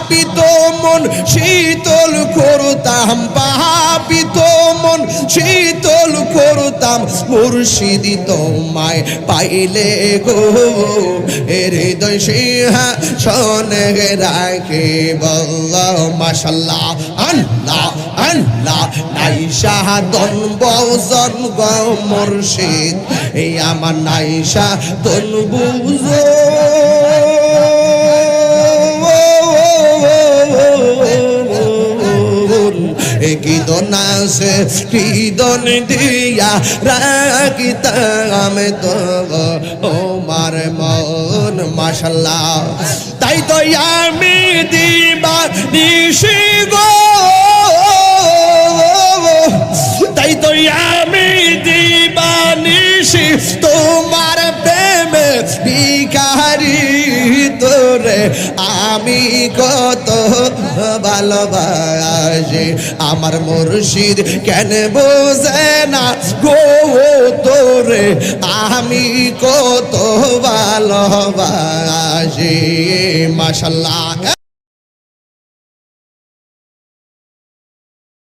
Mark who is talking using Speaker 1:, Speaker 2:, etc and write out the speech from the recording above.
Speaker 1: পাপিত মন শীতল করতাম, পাপিত মন শীতল করতাম মুর্শিদ তোমায় পাইলে গো, হৃদয় সিংহাসনে রাখে বল্লাহ। মাশাআল্লাহ আল্লাহ আল্লাহ নাই সাধন বজন গো মুর্শিদ, এই আমার নাই সাধন বুঝো। কিদন আছে কিদন দিয়া রাখিতাম তো আমার মন। মাশাআল্লাহ তাই তো আমি দিবা নিশি গো, তাই তো আমি দিবা নিশি তোমার প্রেমে ভিখারি তোরে আমি কত ভালোবাসি, আমার মুর্শিদ কেন বোঝে না গো তোরে আমি কত ভালোবাসি। মাশাআল্লাহ।